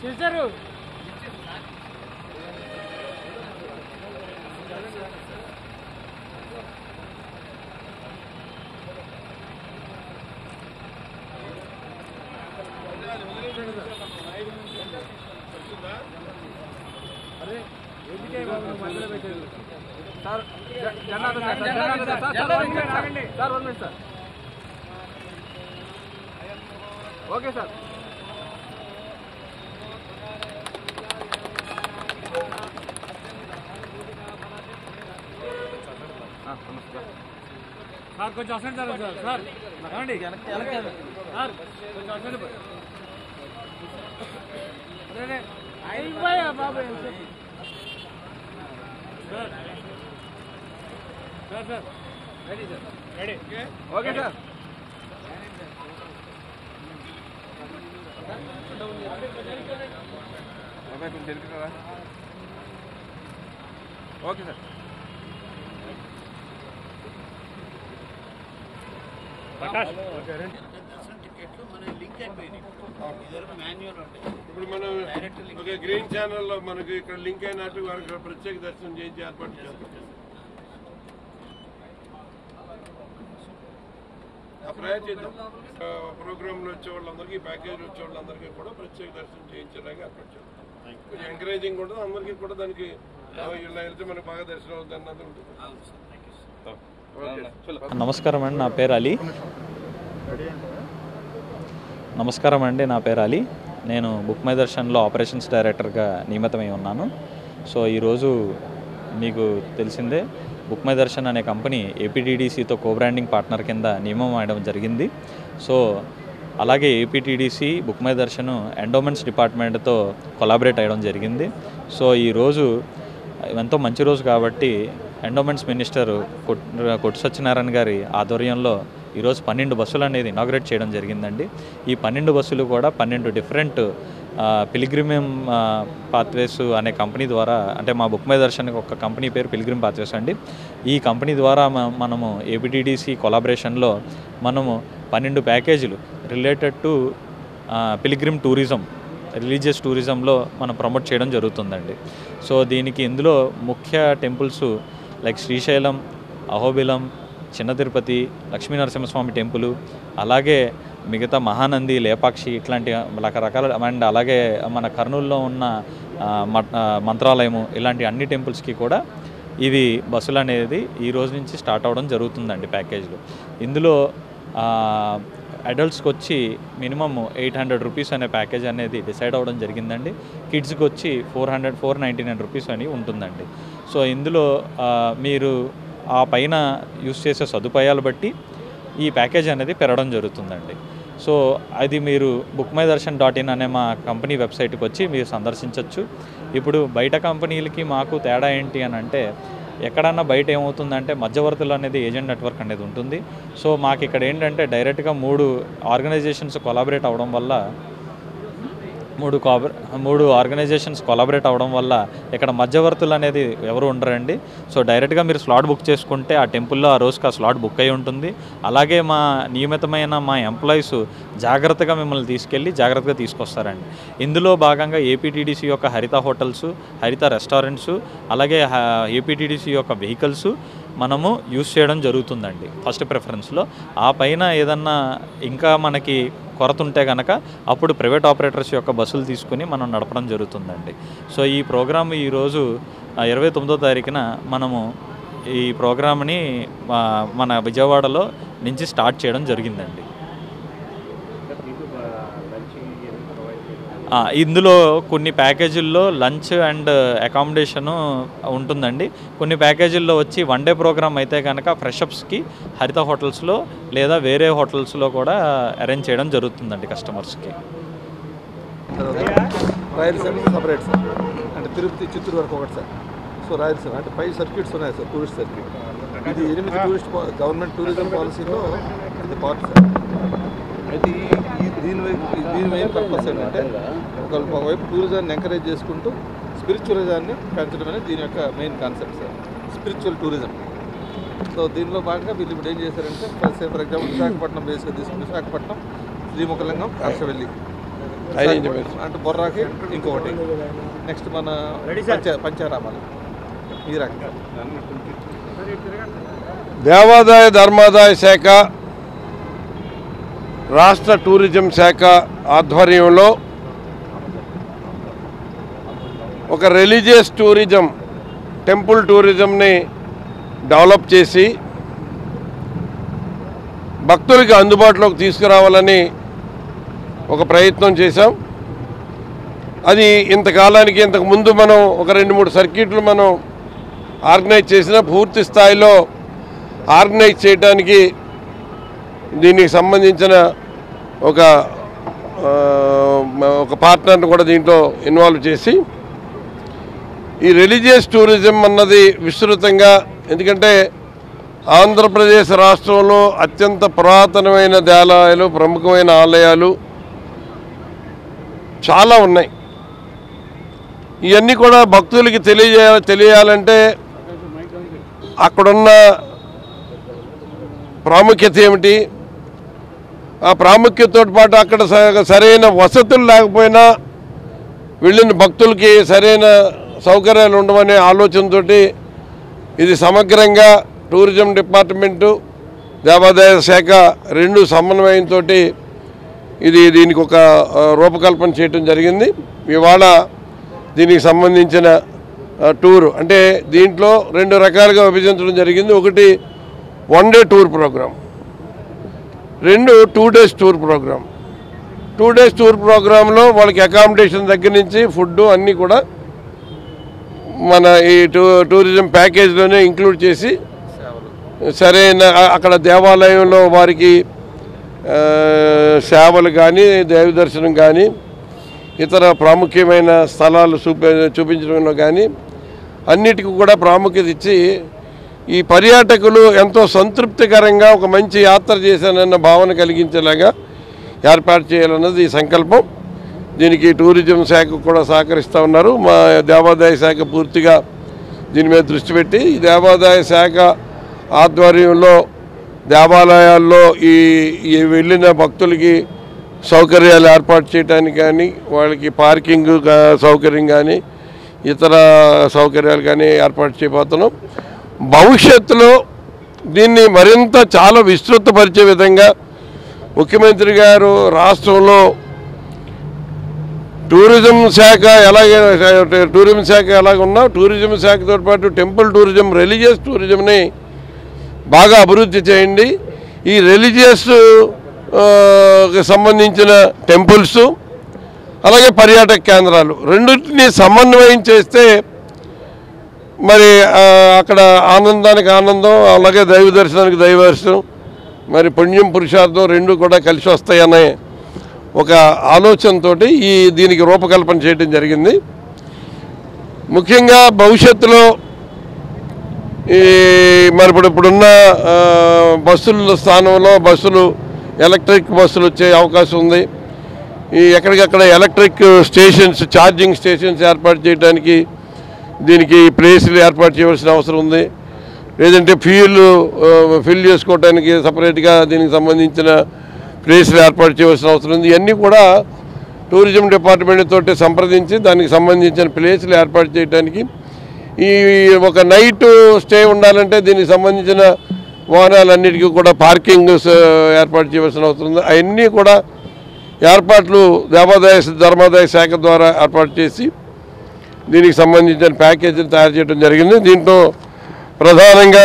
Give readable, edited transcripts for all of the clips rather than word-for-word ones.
Scissor అరే ఎందుకే బాబు మధ్యలో పెట్టారు sir Janardhan sir 1 minute sir okay sir sir కొంచెం అసలు సార్ సార్ రండి సార్ కొంచెం అసలు అరే అయిపోయా బాబు sir sir sir ready sir ready okay sir కొంచెం తెలుపుతారా ఓకే సార్ ఇప్పుడు మనం ఒక గ్రీన్ ఛానల్లో మనకి ఇక్కడ లింక్ అయినట్టు వారికి ప్రత్యేక దర్శనం చేయించి ఏర్పాటు చేస్తాం. ఆ ప్రయత్నిద్దాం. ప్రోగ్రాంలో వచ్చే వాళ్ళందరికీ ప్యాకేజ్ వచ్చే వాళ్ళందరికీ కూడా ప్రత్యేక దర్శనం చేయించడానికి ఏర్పాటు చేస్తాం. కొంచెం ఎంకరేజింగ్ ఉంటుంది, అందరికీ కూడా దానికి ఇలా వెళ్తే మనకు బాగా దర్శనం అవుతుంది అన్నది ఉంటుంది. నమస్కారం అండి, నా పేరు అలీ. నేను బుక్ మై దర్శన్లో ఆపరేషన్స్ డైరెక్టర్గా నియమితమై ఉన్నాను. సో ఈరోజు మీకు తెలిసిందే, బుక్ మై దర్శన్ అనే కంపెనీ ఏపీటీడీసీతో కోబ్రాండింగ్ పార్ట్నర్ కింద నియమం అవ్వడం జరిగింది. సో అలాగే APTDC book my Darshan endowments డిపార్ట్మెంట్తో కొలాబరేట్ అయ్యడం జరిగింది. సో ఈరోజు ఎంతో మంచి రోజు కాబట్టి ఎండోమెంట్స్ మినిస్టర్ కొట్టు సత్యనారాయణ గారి ఆధ్వర్యంలో ఈరోజు 12 బస్సులు అనేది ఇనాగ్రేట్ చేయడం జరిగిందండి. ఈ 12 బస్సులు కూడా 12 డిఫరెంట్ పిలిగ్రిమ్ పాత్వేస్ అనే కంపెనీ ద్వారా, అంటే మా బుక్ మై దర్శన్కి ఒక కంపెనీ పేరు పిలిగ్రిమ్ పాత్వేస్ అండి. ఈ కంపెనీ ద్వారా మనము ఏపీటీడీసీ కొలాబరేషన్లో మనము 12 ప్యాకేజీలు related to pilgrim tourism, religious టూరిజంలో మనం ప్రమోట్ చేయడం జరుగుతుందండి. సో దీనికి ఇందులో ముఖ్య టెంపుల్స్ లైక్ శ్రీశైలం, అహోబిలం, చిన్న తిరుపతి, లక్ష్మీ నరసింహస్వామి టెంపుల్, అలాగే మిగతా మహానంది, లేపాక్షి ఇట్లాంటి రకరకాల, అండ్ అలాగే మన కర్నూలులో ఉన్న మంత్రాలయము, ఇలాంటి అన్ని టెంపుల్స్కి కూడా ఇవి బస్సులు అనేది ఈ రోజు నుంచి స్టార్ట్ అవ్వడం జరుగుతుందండి ప్యాకేజ్లో. ఇందులో అడల్ట్స్కి వచ్చి మినిమమ్ 800 రూపీస్ అనే ప్యాకేజ్ అనేది డిసైడ్ అవ్వడం జరిగిందండి. కిడ్స్కి వచ్చి 499 రూపీస్ అని ఉంటుందండి. సో ఇందులో మీరు ఆ పైన యూస్ చేసే సదుపాయాలు బట్టి ఈ ప్యాకేజ్ అనేది పెరగడం జరుగుతుందండి. సో అది మీరు bookmydharshan.in అనే మా కంపెనీ వెబ్సైట్కి వచ్చి మీరు సందర్శించవచ్చు. ఇప్పుడు బయట కంపెనీలకి మాకు తేడా ఏంటి అని అంటే, ఎక్కడన్నా బయట ఏమవుతుందంటే మధ్యవర్తులు అనేది ఏజెంట్ నెట్వర్క్ అనేది ఉంటుంది. సో మాకు ఇక్కడ ఏంటంటే డైరెక్ట్గా 3 ఆర్గనైజేషన్స్ కొలాబరేట్ అవ్వడం వల్ల మూడు ఆర్గనైజేషన్స్ కొలాబరేట్ అవ్వడం వల్ల ఇక్కడ మధ్యవర్తులు అనేది ఎవరు ఉండరండి. సో డైరెక్ట్గా మీరు స్లాట్ బుక్ చేసుకుంటే ఆ టెంపుల్లో ఆ రోజుకి ఆ స్లాట్ బుక్ అయి ఉంటుంది. అలాగే మా నియమితమైన మా ఎంప్లాయీస్ జాగ్రత్తగా మిమ్మల్ని తీసుకెళ్ళి జాగ్రత్తగా తీసుకొస్తారండి. ఇందులో భాగంగా ఏపీటీడీసీ యొక్క హరిత హోటల్స్, హరిత రెస్టారెంట్స్, అలాగే ఏపీటీడీసీ యొక్క వెహికల్స్ మనము యూజ్ చేయడం జరుగుతుందండి ఫస్ట్ ప్రిఫరెన్స్లో. ఆ పైన ఏదన్నా ఇంకా మనకి కొరత ఉంటే కనుక అప్పుడు ప్రైవేట్ ఆపరేటర్స్ యొక్క బస్సులు తీసుకుని మనం నడపడం జరుగుతుందండి. సో ఈ ప్రోగ్రామ్ ఈరోజు 29వ తారీఖున మనము ఈ ప్రోగ్రామ్ని మన విజయవాడలో నుంచి స్టార్ట్ చేయడం జరిగిందండి. ఇందులో కొన్ని ప్యాకేజీల్లో లంచ్ అండ్ అకామిడేషను ఉంటుందండి. కొన్ని ప్యాకేజీల్లో వచ్చి 1 డే ప్రోగ్రామ్ అయితే కనుక ఫ్రెషప్స్కి హరిత హోటల్స్లో లేదా వేరే హోటల్స్లో కూడా అరేంజ్ చేయడం జరుగుతుందండి కస్టమర్స్కి. రాయలసీమ సపరేట్ సార్, అంటే తిరుపతి చిత్తూరు వరకు ఒకటి సార్. సో రాయలసీమ అంటే 5 సర్క్యూట్స్ ఉన్నాయి సార్, టూరిస్ట్ సర్క్యూట్. ఇది 8 టూరిస్ట్ గవర్నమెంట్ టూరిజం పాలసీలో ఇది పార్ట్ సార్. అయితే దీని మెయిన్ పర్పస్ ఏంటంటే ఒకవైపు టూరిజాన్ని ఎంకరేజ్ చేసుకుంటూ స్పిరిచువలిజాన్ని పెంచడం అనేది దీని యొక్క main concept sir, spiritual tourism. So దీనిలో భాగంగా వీళ్ళు ఇప్పుడు ఏం చేశారంటే ఫర్ ఎగ్జాంపుల్ విశాఖపట్నం బేస్గా తీసుకుని విశాఖపట్నం, శ్రీముఖలింగం, హర్షవెల్లి అంటే బొర్రాకి ఇంకొకటి, నెక్స్ట్ మన పంచారామాలు ఈ రకంగా. దేవాదాయ ధర్మాదాయ శాఖ, రాష్ట్ర టూరిజం శాఖ ఆధ్వర్యంలో ఒక రిలీజియస్ టూరిజం, టెంపుల్ టూరిజంని డెవలప్ చేసి భక్తులకి అందుబాటులోకి తీసుకురావాలని ఒక ప్రయత్నం చేశాం. అది ఇంతకాలానికి ఇంతకుముందు మనం ఒక 2-3 సర్క్యూట్లు మనం ఆర్గనైజ్ చేసిన పూర్తి స్థాయిలో ఆర్గనైజ్ చేయడానికి దీనికి సంబంధించిన ఒక పార్ట్నర్ని కూడా దీంట్లో ఇన్వాల్వ్ చేసి ఈ రిలీజియస్ టూరిజం అన్నది విస్తృతంగా, ఎందుకంటే ఆంధ్రప్రదేశ్ రాష్ట్రంలో అత్యంత పురాతనమైన దేవాలయాలు, ప్రముఖమైన ఆలయాలు చాలా ఉన్నాయి. ఇవన్నీ కూడా భక్తులకి తెలియాలంటే అక్కడున్న ప్రాముఖ్యత ఏమిటి, ఆ ప్రాముఖ్యతతో పాటు అక్కడ సరైన వసతులు లేకపోయినా వెళ్ళిన భక్తులకి సరైన సౌకర్యాలు ఉండవనే ఆలోచనతో ఇది సమగ్రంగా టూరిజం డిపార్ట్మెంటు, దేవాదాయ శాఖ 2 సమన్వయంతో దీనికి ఒక రూపకల్పన చేయడం జరిగింది. ఇవాళ దీనికి సంబంధించిన టూర్ అంటే దీంట్లో 2 రకాలుగా విభజించడం జరిగింది. ఒకటి 1 day tour program, 2 2 days tour program. 2 days tour ప్రోగ్రాంలో వాళ్ళకి అకామిడేషన్ దగ్గర నుంచి ఫుడ్ అన్నీ కూడా మన ఈ టూరిజం ప్యాకేజ్లోనే ఇంక్లూడ్ చేసి సరైన అక్కడ దేవాలయంలో వారికి సేవలు కానీ, దైవ దర్శనం కానీ, ఇతర ప్రాముఖ్యమైన స్థలాలు చూపించడంలో కానీ అన్నిటికీ కూడా ప్రాముఖ్యత ఇచ్చి ఈ పర్యాటకులు ఎంతో సంతృప్తికరంగా ఒక మంచి యాత్ర చేశానన్న భావన కలిగించేలాగా ఏర్పాటు చేయాలన్నది ఈ సంకల్పం. దీనికి టూరిజం శాఖ కూడా సహకరిస్తూ ఉన్నారు. మా దేవాదాయ శాఖ పూర్తిగా దీని మీద దృష్టి పెట్టి ఈ దేవాదాయ శాఖ ఆధ్వర్యంలో దేవాలయాల్లో ఈ వెళ్ళిన భక్తులకి సౌకర్యాలు ఏర్పాటు చేయడానికి కానీ, వాళ్ళకి పార్కింగ్ సౌకర్యం కానీ, ఇతర సౌకర్యాలు కానీ ఏర్పాటు చేయబోతున్నాం. భవిష్యత్తులో దీన్ని మరింత చాలా విస్తృతపరిచే విధంగా ముఖ్యమంత్రి గారు రాష్ట్రంలో టూరిజం శాఖ ఎలాగున్నా టూరిజం శాఖతో పాటు టెంపుల్ టూరిజం, రిలీజియస్ టూరిజంని బాగా అభివృద్ధి చేయండి. ఈ రిలీజియస్ సంబంధించిన టెంపుల్స్ అలాగే పర్యాటక కేంద్రాలు రెండింటినీ సమన్వయం చేస్తే మరి అక్కడ ఆనందానికి ఆనందం, అలాగే దైవ దర్శనానికి దైవ దర్శనం, మరి పుణ్యం పురుషార్థం 2 కూడా కలిసి వస్తాయనే ఒక ఆలోచనతో దీనికి రూపకల్పన చేయడం జరిగింది. ముఖ్యంగా భవిష్యత్తులో మరి ఇప్పుడున్న బస్సుల స్థానంలో ఎలక్ట్రిక్ బస్సులు వచ్చే అవకాశం ఉంది. ఈ ఎక్కడికక్కడ ఎలక్ట్రిక్ స్టేషన్స్, ఛార్జింగ్ స్టేషన్స్ ఏర్పాటు చేయడానికి దీనికి ప్లేస్లు ఏర్పాటు చేయవలసిన అవసరం ఉంది. లేదంటే ఫిల్ చేసుకోవడానికి సపరేట్గా దీనికి సంబంధించిన ప్లేస్లు ఏర్పాటు చేయవలసిన అవసరం ఉంది. ఇవన్నీ కూడా టూరిజం డిపార్ట్మెంట్ తోటి సంప్రదించి దానికి సంబంధించిన ప్లేస్లు ఏర్పాటు చేయడానికి, ఈ ఒక నైట్ స్టే ఉండాలంటే దీనికి సంబంధించిన వాహనాలన్నిటికీ కూడా పార్కింగ్ ఏర్పాటు చేయవలసిన అవసరం ఉంది. అవన్నీ కూడా ఏర్పాట్లు ధర్మాదాయ శాఖ ద్వారా ఏర్పాటు చేసి దీనికి సంబంధించిన ప్యాకేజీలు తయారు చేయడం జరిగింది. దీంట్లో ప్రధానంగా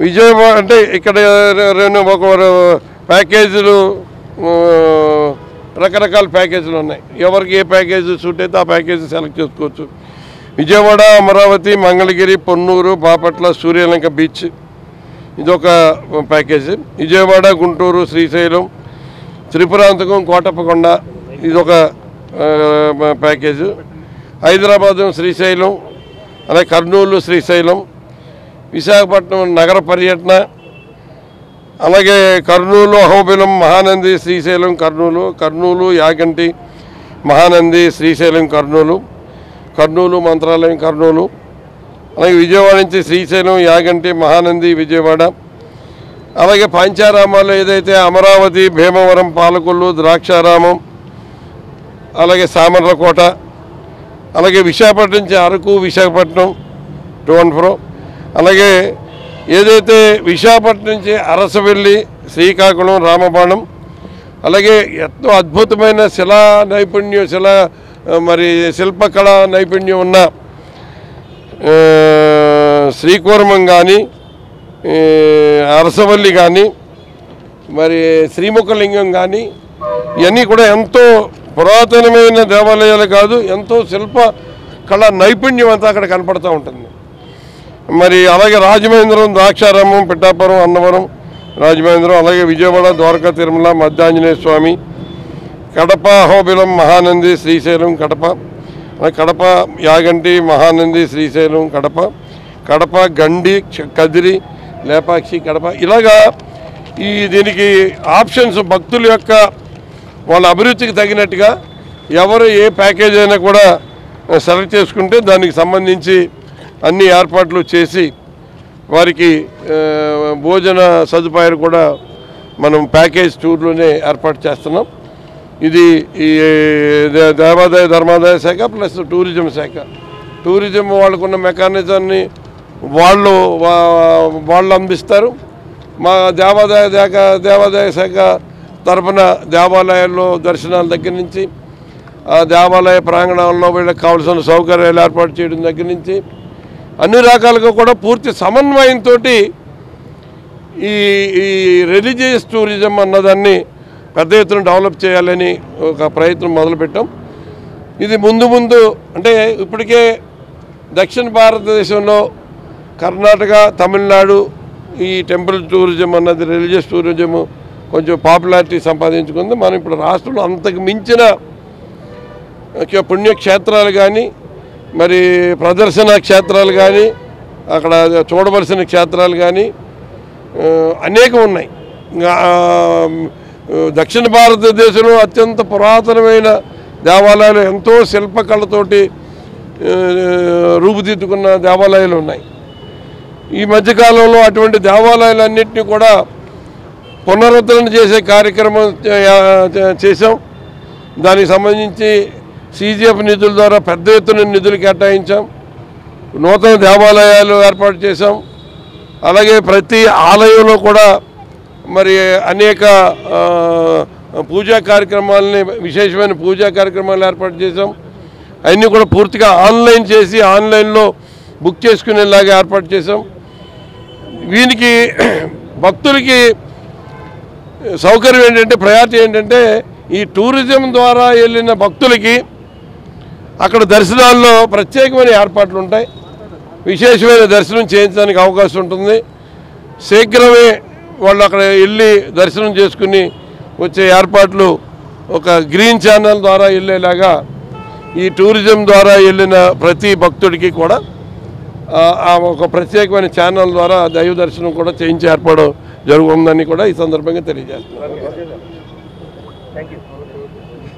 విజయవాడ అంటే ఇక్కడ ఒక ప్యాకేజీలు రకరకాల ప్యాకేజీలు ఉన్నాయి. ఎవరికి ఏ ప్యాకేజీ సూట్ అయితే ఆ ప్యాకేజీ సెలెక్ట్ చేసుకోవచ్చు. విజయవాడ, అమరావతి, మంగళగిరి, పొన్నూరు, బాపట్ల, సూర్యలంక బీచ్ ఇదొక ప్యాకేజీ. విజయవాడ, గుంటూరు, శ్రీశైలం, త్రిపురాంతకం, కోటప్పకొండ ఇదొక ప్యాకేజీ. హైదరాబాదు, శ్రీశైలం, అలాగే కర్నూలు, శ్రీశైలం, విశాఖపట్నం నగర పర్యటన, అలాగే కర్నూలు, అహోబిలం, మహానంది, శ్రీశైలం, కర్నూలు, యాగంటి, మహానంది, శ్రీశైలం, కర్నూలు, మంత్రాలయం, కర్నూలు, అలాగే విజయవాడ నుంచి శ్రీశైలం, యాగంటి, మహానంది, విజయవాడ, అలాగే పంచారామాలు ఏదైతే అమరావతి, భీమవరం, పాలకొల్లు, ద్రాక్షారామం, అలాగే సామర్లకోట, అలాగే విశాఖపట్నం నుంచి Araku, Visakhapatnam to and fro, అలాగే ఏదైతే విశాఖపట్నం నుంచి అరసవెల్లి, శ్రీకాకుళం, రామబాణం, అలాగే ఎంతో అద్భుతమైన శిల్పకళా నైపుణ్యం ఉన్న శ్రీకూర్మం కానీ, అరసవల్లి కానీ, మరి శ్రీముఖలింగం కానీ ఇవన్నీ కూడా ఎంతో పురాతనమైన దేవాలయాలు కాదు, ఎంతో శిల్పకళా నైపుణ్యం అంతా అక్కడ కనపడుతూ ఉంటుంది. మరి అలాగే రాజమహేంద్రం, ద్రాక్షారామం, పిఠాపురం, అన్నవరం, రాజమహేంద్రం, అలాగే విజయవాడ, ద్వారకా, తిరుమల, మధ్యాంజనేయ స్వామి, కడప, అహోబిలం, మహానంది, శ్రీశైలం, కడప, యాగంటి, మహానంది, శ్రీశైలం, కడప, గండి, కదిరి, లేపాక్షి, కడప. ఇలాగా దీనికి ఆప్షన్స్ భక్తుల యొక్క వాళ్ళ అభిరుచికి తగినట్టుగా ఎవరు ఏ ప్యాకేజ్ అయినా కూడా సెలెక్ట్ చేసుకుంటే దానికి సంబంధించి అన్ని ఏర్పాట్లు చేసి వారికి భోజన సదుపాయాలు కూడా మనం ప్యాకేజ్ టూర్లోనే ఏర్పాటు చేస్తున్నాం. ఇది ఈ ధర్మాదాయ శాఖ ప్లస్ టూరిజం శాఖ. టూరిజం వాళ్ళకున్న మెకానిజాన్ని వాళ్ళు అందిస్తారు. మా దేవాదాయ శాఖ తరఫున దేవాలయాల్లో దర్శనాల దగ్గర నుంచి, ఆ దేవాలయ ప్రాంగణంలో వీళ్ళకి కావాల్సిన సౌకర్యాలు ఏర్పాటు చేయడం దగ్గర నుంచి అన్ని రకాలుగా కూడా పూర్తి సమన్వయంతో ఈ రిలీజియస్ టూరిజం అన్నదాన్ని పెద్ద ఎత్తున డెవలప్ చేయాలని ఒక ప్రయత్నం మొదలుపెట్టాం. ఇది ముందు అంటే ఇప్పటికే దక్షిణ భారతదేశంలో కర్ణాటక, తమిళనాడు ఈ టెంపుల్ టూరిజం అన్నది, రిలీజియస్ టూరిజం కొంచెం పాపులారిటీ సంపాదించుకుంది. మనం ఇప్పుడు రాష్ట్రంలో అంతకు మించిన పుణ్యక్షేత్రాలు కానీ, మరి ప్రదర్శన క్షేత్రాలు కానీ, అక్కడ చూడవలసిన క్షేత్రాలు కానీ అనేకం ఉన్నాయి. దక్షిణ భారతదేశంలో అత్యంత పురాతనమైన దేవాలయాలు, ఎంతో శిల్పకళతోటి రూపుదిద్దుకున్న దేవాలయాలు ఉన్నాయి. ఈ మధ్యకాలంలో అటువంటి దేవాలయాలన్నింటినీ కూడా పునరుద్ధరణ చేసే కార్యక్రమం చేశాం. దానికి సంబంధించి CGF నిధుల ద్వారా పెద్ద ఎత్తున నిధులు కేటాయించాం. నూతన దేవాలయాలు ఏర్పాటు చేశాం. అలాగే ప్రతి ఆలయంలో కూడా మరి అనేక పూజా కార్యక్రమాలని, విశేషమైన పూజా కార్యక్రమాలు ఏర్పాటు చేశాం. అవన్నీ కూడా పూర్తిగా ఆన్లైన్ చేసి ఆన్లైన్లో బుక్ చేసుకునేలాగా ఏర్పాటు చేశాం. వీనికి భక్తులకి సౌకర్యం ఏంటంటే, ప్రయారిటీ ఏంటంటే, ఈ టూరిజం ద్వారా వెళ్ళిన భక్తులకి అక్కడ దర్శనాల్లో ప్రత్యేకమైన ఏర్పాట్లు ఉంటాయి. విశేషమైన దర్శనం చేయించడానికి అవకాశం ఉంటుంది. శీఘ్రమే వాళ్ళు అక్కడ వెళ్ళి దర్శనం చేసుకుని వచ్చే ఏర్పాట్లు ఒక గ్రీన్ ఛానల్ ద్వారా వెళ్ళేలాగా ఈ టూరిజం ద్వారా వెళ్ళిన ప్రతి భక్తుడికి కూడా ఒక ప్రత్యేకమైన ఛానల్ ద్వారా దైవ దర్శనం కూడా చేయించే ఏర్పాటు జరుగుతుందని కూడా ఈ సందర్భంగా తెలియజేస్తున్నారు. Thank you.